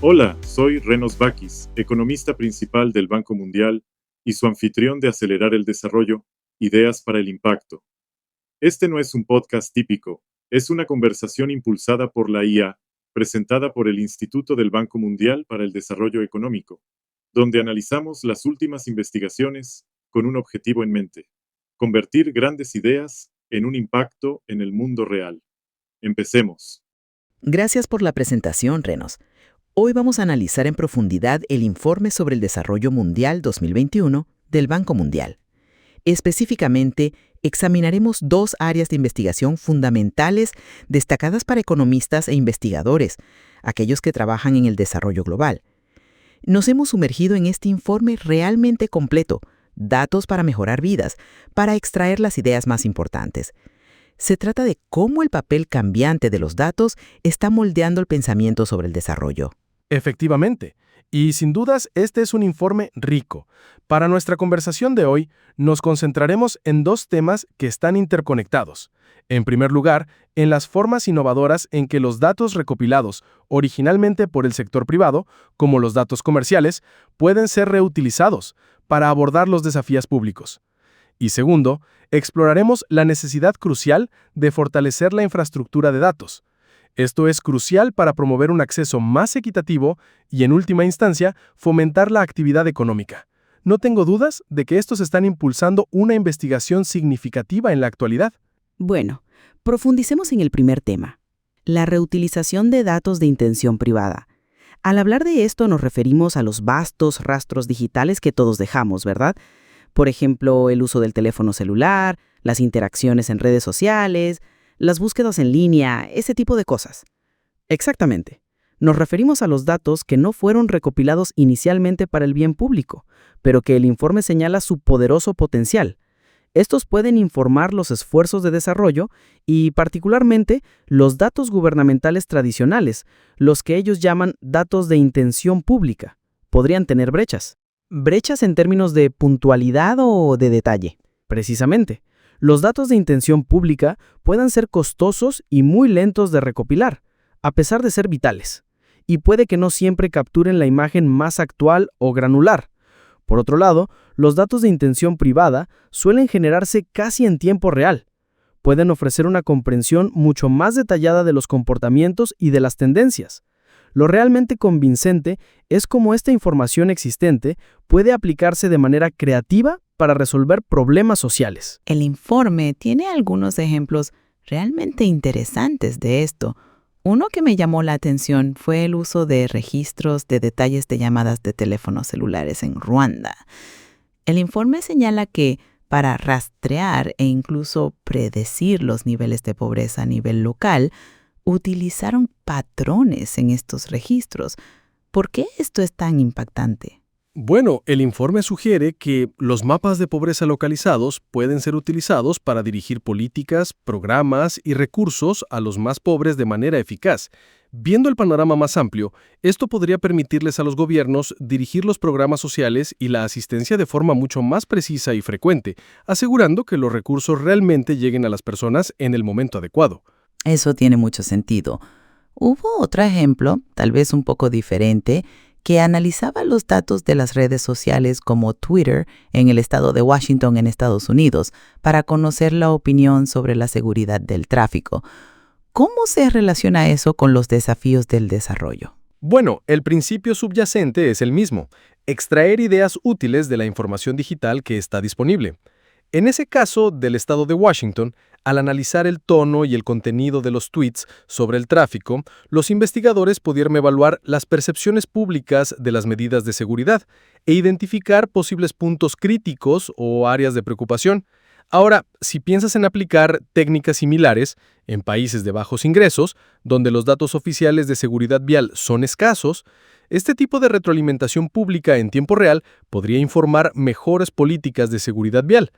Hola, soy Renos Bakis, economista principal del Banco Mundial y su anfitrión de Acelerar el Desarrollo, Ideas para el Impacto. Este no es un podcast típico, es una conversación impulsada por la IA, presentada por el Instituto del Banco Mundial para el Desarrollo Económico, donde analizamos las últimas investigaciones con un objetivo en mente: convertir grandes ideas en un impacto en el mundo real. Empecemos. Gracias por la presentación, Renos. Hoy vamos a analizar en profundidad el informe sobre el desarrollo mundial 2021 del Banco Mundial. Específicamente, examinaremos dos áreas de investigación fundamentales destacadas para economistas e investigadores, aquellos que trabajan en el desarrollo global. Nos hemos sumergido en este informe realmente completo, datos para mejorar vidas, para extraer las ideas más importantes. Se trata de cómo el papel cambiante de los datos está moldeando el pensamiento sobre el desarrollo. Efectivamente. Y sin dudas, este es un informe rico. Para nuestra conversación de hoy, nos concentraremos en dos temas que están interconectados. En primer lugar, en las formas innovadoras en que los datos recopilados originalmente por el sector privado, como los datos comerciales, pueden ser reutilizados para abordar los desafíos públicos. Y segundo, exploraremos la necesidad crucial de fortalecer la infraestructura de datos. Esto es crucial para promover un acceso más equitativo y, en última instancia, fomentar la actividad económica. No tengo dudas de que estos están impulsando una investigación significativa en la actualidad. Bueno, profundicemos en el primer tema, la reutilización de datos de intención privada. Al hablar de esto nos referimos a los vastos rastros digitales que todos dejamos, ¿verdad? Por ejemplo, el uso del teléfono celular, las interacciones en redes sociales, las búsquedas en línea, ese tipo de cosas. Exactamente. Nos referimos a los datos que no fueron recopilados inicialmente para el bien público, pero que el informe señala su poderoso potencial. Estos pueden informar los esfuerzos de desarrollo y, particularmente, los datos gubernamentales tradicionales, los que ellos llaman datos de intención pública. Podrían tener brechas. ¿Brechas en términos de puntualidad o de detalle? Precisamente. Los datos de intención pública pueden ser costosos y muy lentos de recopilar, a pesar de ser vitales, y puede que no siempre capturen la imagen más actual o granular. Por otro lado, los datos de intención privada suelen generarse casi en tiempo real. Pueden ofrecer una comprensión mucho más detallada de los comportamientos y de las tendencias. Lo realmente convincente es cómo esta información existente puede aplicarse de manera creativa para resolver problemas sociales. El informe tiene algunos ejemplos realmente interesantes de esto. Uno que me llamó la atención fue el uso de registros de detalles de llamadas de teléfonos celulares en Ruanda. El informe señala que para rastrear e incluso predecir los niveles de pobreza a nivel local, utilizaron patrones en estos registros. ¿Por qué esto es tan impactante? Bueno, el informe sugiere que los mapas de pobreza localizados pueden ser utilizados para dirigir políticas, programas y recursos a los más pobres de manera eficaz. Viendo el panorama más amplio, esto podría permitirles a los gobiernos dirigir los programas sociales y la asistencia de forma mucho más precisa y frecuente, asegurando que los recursos realmente lleguen a las personas en el momento adecuado. Eso tiene mucho sentido. Hubo otro ejemplo, tal vez un poco diferente, que analizaba los datos de las redes sociales como Twitter en el estado de Washington en Estados Unidos para conocer la opinión sobre la seguridad del tráfico. ¿Cómo se relaciona eso con los desafíos del desarrollo? Bueno, el principio subyacente es el mismo: extraer ideas útiles de la información digital que está disponible. En ese caso del estado de Washington, al analizar el tono y el contenido de los tweets sobre el tráfico, los investigadores pudieron evaluar las percepciones públicas de las medidas de seguridad e identificar posibles puntos críticos o áreas de preocupación. Ahora, si piensas en aplicar técnicas similares en países de bajos ingresos, donde los datos oficiales de seguridad vial son escasos, este tipo de retroalimentación pública en tiempo real podría informar mejores políticas de seguridad vial.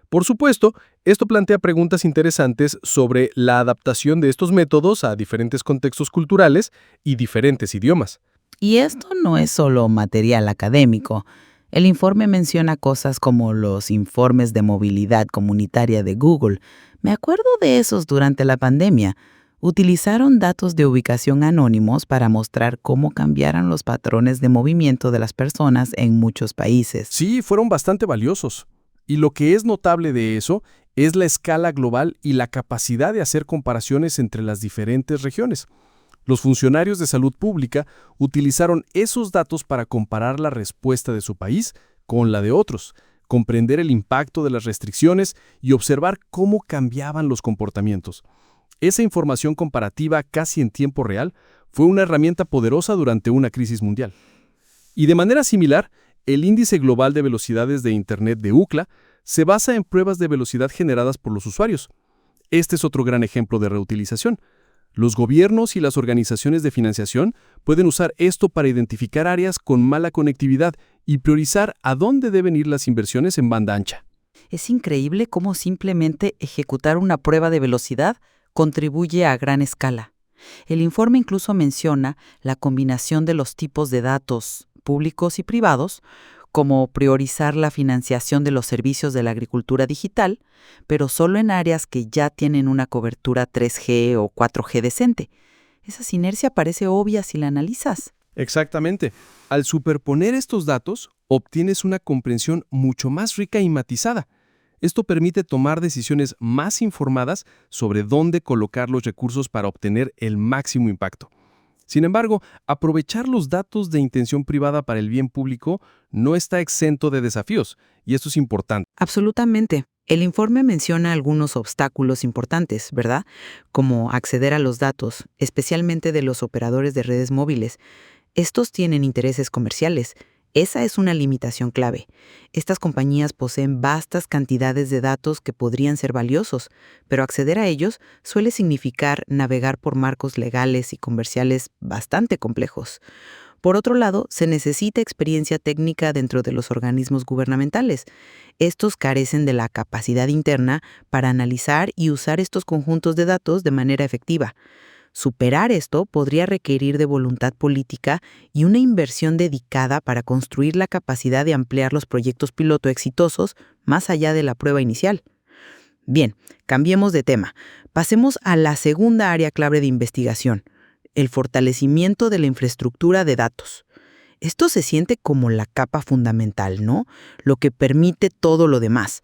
Por supuesto, esto plantea preguntas interesantes sobre la adaptación de estos métodos a diferentes contextos culturales y diferentes idiomas. Y esto no es solo material académico. El informe menciona cosas como los informes de movilidad comunitaria de Google. Me acuerdo de esos durante la pandemia. Utilizaron datos de ubicación anónimos para mostrar cómo cambiaron los patrones de movimiento de las personas en muchos países. Sí, fueron bastante valiosos. Y lo que es notable de eso es la escala global y la capacidad de hacer comparaciones entre las diferentes regiones. Los funcionarios de salud pública utilizaron esos datos para comparar la respuesta de su país con la de otros, comprender el impacto de las restricciones y observar cómo cambiaban los comportamientos. Esa información comparativa casi en tiempo real fue una herramienta poderosa durante una crisis mundial. Y de manera similar, el Índice Global de Velocidades de Internet de UCLA se basa en pruebas de velocidad generadas por los usuarios. Este es otro gran ejemplo de reutilización. Los gobiernos y las organizaciones de financiación pueden usar esto para identificar áreas con mala conectividad y priorizar a dónde deben ir las inversiones en banda ancha. Es increíble cómo simplemente ejecutar una prueba de velocidad contribuye a gran escala. El informe incluso menciona la combinación de los tipos de datos públicos y privados, como priorizar la financiación de los servicios de la agricultura digital, pero solo en áreas que ya tienen una cobertura 3G o 4G decente. Esa sinergia parece obvia si la analizas. Exactamente. Al superponer estos datos, obtienes una comprensión mucho más rica y matizada. Esto permite tomar decisiones más informadas sobre dónde colocar los recursos para obtener el máximo impacto. Sin embargo, aprovechar los datos de intención privada para el bien público no está exento de desafíos, y esto es importante. Absolutamente. El informe menciona algunos obstáculos importantes, ¿verdad? Como acceder a los datos, especialmente de los operadores de redes móviles. Estos tienen intereses comerciales. Esa es una limitación clave. Estas compañías poseen vastas cantidades de datos que podrían ser valiosos, pero acceder a ellos suele significar navegar por marcos legales y comerciales bastante complejos. Por otro lado, se necesita experiencia técnica dentro de los organismos gubernamentales. Estos carecen de la capacidad interna para analizar y usar estos conjuntos de datos de manera efectiva. Superar esto podría requerir de voluntad política y una inversión dedicada para construir la capacidad de ampliar los proyectos piloto exitosos más allá de la prueba inicial. Bien, cambiemos de tema. Pasemos a la segunda área clave de investigación, el fortalecimiento de la infraestructura de datos. Esto se siente como la capa fundamental, ¿no? Lo que permite todo lo demás.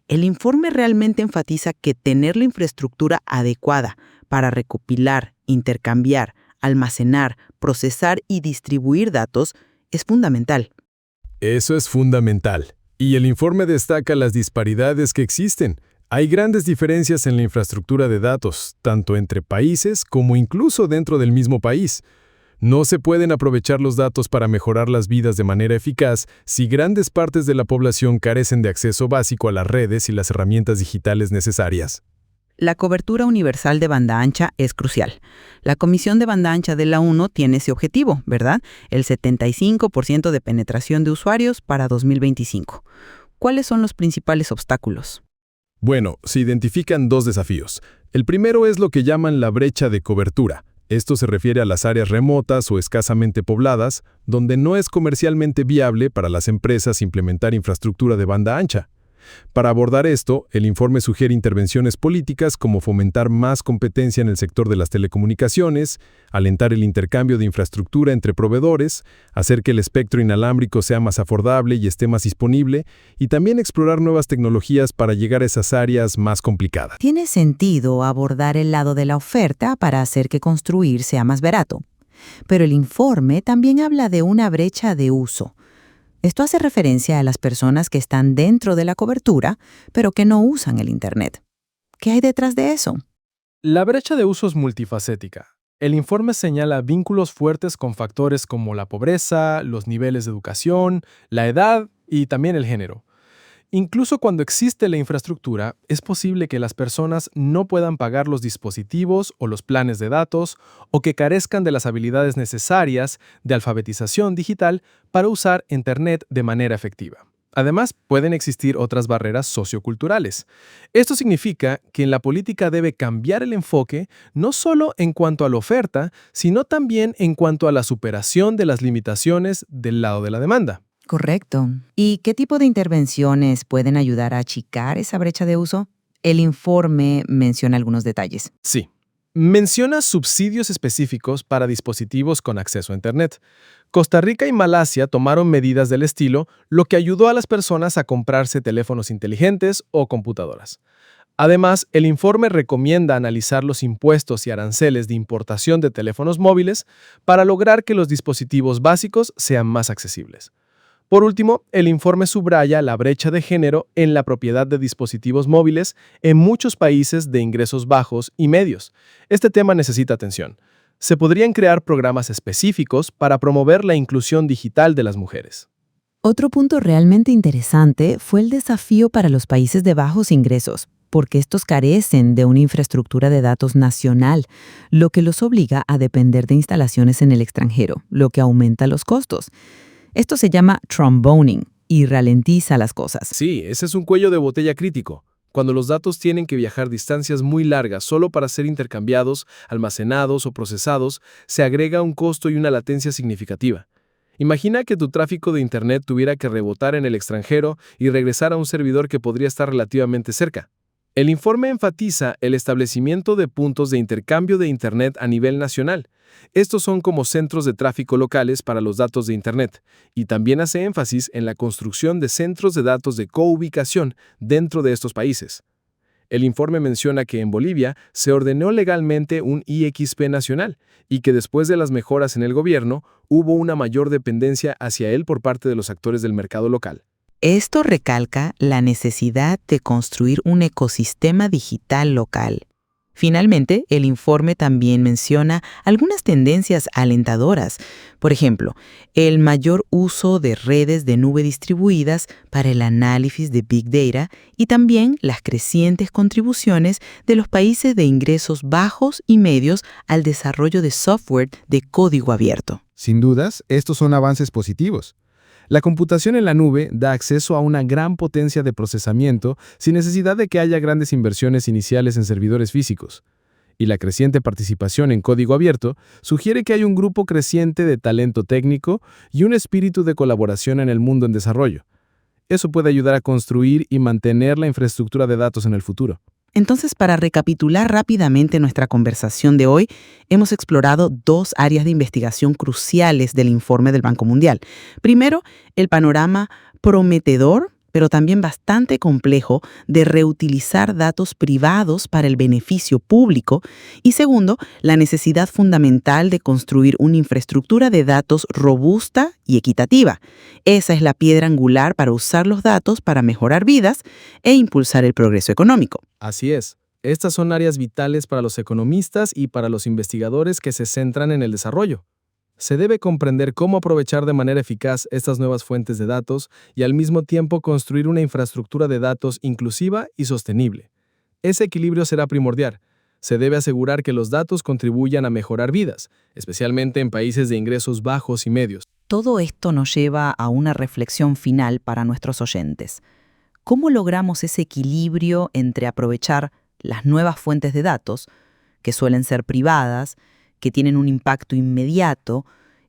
El informe realmente enfatiza que tener la infraestructura adecuada para recopilar, intercambiar, almacenar, procesar y distribuir datos es fundamental. Eso es fundamental. Y el informe destaca las disparidades que existen. Hay grandes diferencias en la infraestructura de datos, tanto entre países como incluso dentro del mismo país. No se pueden aprovechar los datos para mejorar las vidas de manera eficaz si grandes partes de la población carecen de acceso básico a las redes y las herramientas digitales necesarias. La cobertura universal de banda ancha es crucial. La Comisión de Banda Ancha de la ONU tiene ese objetivo, ¿verdad? El 75% de penetración de usuarios para 2025. ¿Cuáles son los principales obstáculos? Bueno, se identifican dos desafíos. El primero es lo que llaman la brecha de cobertura. Esto se refiere a las áreas remotas o escasamente pobladas, donde no es comercialmente viable para las empresas implementar infraestructura de banda ancha. Para abordar esto, el informe sugiere intervenciones políticas como fomentar más competencia en el sector de las telecomunicaciones, alentar el intercambio de infraestructura entre proveedores, hacer que el espectro inalámbrico sea más afordable y esté más disponible, y también explorar nuevas tecnologías para llegar a esas áreas más complicadas. Tiene sentido abordar el lado de la oferta para hacer que construir sea más barato. Pero el informe también habla de una brecha de uso. Esto hace referencia a las personas que están dentro de la cobertura, pero que no usan el Internet. ¿Qué hay detrás de eso? La brecha de uso es multifacética. El informe señala vínculos fuertes con factores como la pobreza, los niveles de educación, la edad y también el género. Incluso cuando existe la infraestructura, es posible que las personas no puedan pagar los dispositivos o los planes de datos o que carezcan de las habilidades necesarias de alfabetización digital para usar Internet de manera efectiva. Además, pueden existir otras barreras socioculturales. Esto significa que en la política debe cambiar el enfoque no solo en cuanto a la oferta, sino también en cuanto a la superación de las limitaciones del lado de la demanda. Correcto. ¿Y qué tipo de intervenciones pueden ayudar a achicar esa brecha de uso? El informe menciona algunos detalles. Sí. Menciona subsidios específicos para dispositivos con acceso a Internet. Costa Rica y Malasia tomaron medidas del estilo, lo que ayudó a las personas a comprarse teléfonos inteligentes o computadoras. Además, el informe recomienda analizar los impuestos y aranceles de importación de teléfonos móviles para lograr que los dispositivos básicos sean más accesibles. Por último, el informe subraya la brecha de género en la propiedad de dispositivos móviles en muchos países de ingresos bajos y medios. Este tema necesita atención. Se podrían crear programas específicos para promover la inclusión digital de las mujeres. Otro punto realmente interesante fue el desafío para los países de bajos ingresos, porque estos carecen de una infraestructura de datos nacional, lo que los obliga a depender de instalaciones en el extranjero, lo que aumenta los costos. Esto se llama tromboning y ralentiza las cosas. Sí, ese es un cuello de botella crítico. Cuando los datos tienen que viajar distancias muy largas solo para ser intercambiados, almacenados o procesados, se agrega un costo y una latencia significativa. Imagina que tu tráfico de Internet tuviera que rebotar en el extranjero y regresar a un servidor que podría estar relativamente cerca. El informe enfatiza el establecimiento de puntos de intercambio de Internet a nivel nacional. Estos son como centros de tráfico locales para los datos de Internet, y también hace énfasis en la construcción de centros de datos de coubicación dentro de estos países. El informe menciona que en Bolivia se ordenó legalmente un IXP nacional y que después de las mejoras en el gobierno hubo una mayor dependencia hacia él por parte de los actores del mercado local. Esto recalca la necesidad de construir un ecosistema digital local. Finalmente, el informe también menciona algunas tendencias alentadoras. Por ejemplo, el mayor uso de redes de nube distribuidas para el análisis de Big Data y también las crecientes contribuciones de los países de ingresos bajos y medios al desarrollo de software de código abierto. Sin dudas, estos son avances positivos. La computación en la nube da acceso a una gran potencia de procesamiento sin necesidad de que haya grandes inversiones iniciales en servidores físicos. Y la creciente participación en código abierto sugiere que hay un grupo creciente de talento técnico y un espíritu de colaboración en el mundo en desarrollo. Eso puede ayudar a construir y mantener la infraestructura de datos en el futuro. Entonces, para recapitular rápidamente nuestra conversación de hoy, hemos explorado dos áreas de investigación cruciales del informe del Banco Mundial. Primero, el panorama prometedor, pero también bastante complejo, de reutilizar datos privados para el beneficio público. Y segundo, la necesidad fundamental de construir una infraestructura de datos robusta y equitativa. Esa es la piedra angular para usar los datos para mejorar vidas e impulsar el progreso económico. Así es. Estas son áreas vitales para los economistas y para los investigadores que se centran en el desarrollo. Se debe comprender cómo aprovechar de manera eficaz estas nuevas fuentes de datos y al mismo tiempo construir una infraestructura de datos inclusiva y sostenible. Ese equilibrio será primordial. Se debe asegurar que los datos contribuyan a mejorar vidas, especialmente en países de ingresos bajos y medios. Todo esto nos lleva a una reflexión final para nuestros oyentes. ¿Cómo logramos ese equilibrio entre aprovechar las nuevas fuentes de datos, que suelen ser privadas, que tienen un impacto inmediato,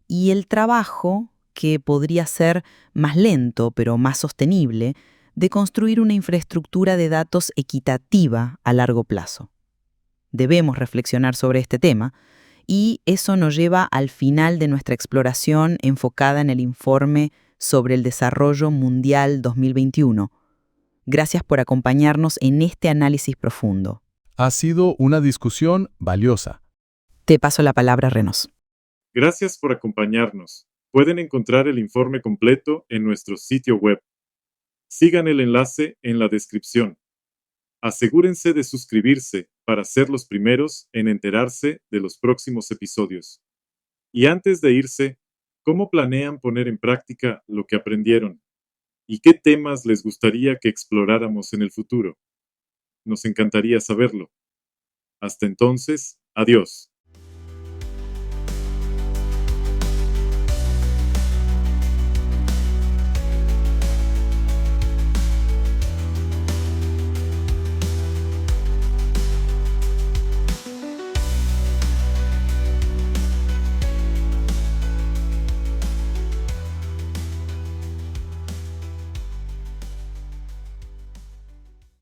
y el trabajo, que podría ser más lento pero más sostenible, de construir una infraestructura de datos equitativa a largo plazo? Debemos reflexionar sobre este tema, y eso nos lleva al final de nuestra exploración enfocada en el informe sobre el desarrollo mundial 2021. Gracias por acompañarnos en este análisis profundo. Ha sido una discusión valiosa. Te paso la palabra, Renos. Gracias por acompañarnos. Pueden encontrar el informe completo en nuestro sitio web. Sigan el enlace en la descripción. Asegúrense de suscribirse para ser los primeros en enterarse de los próximos episodios. Y antes de irse, ¿cómo planean poner en práctica lo que aprendieron? ¿Y qué temas les gustaría que exploráramos en el futuro? Nos encantaría saberlo. Hasta entonces, adiós.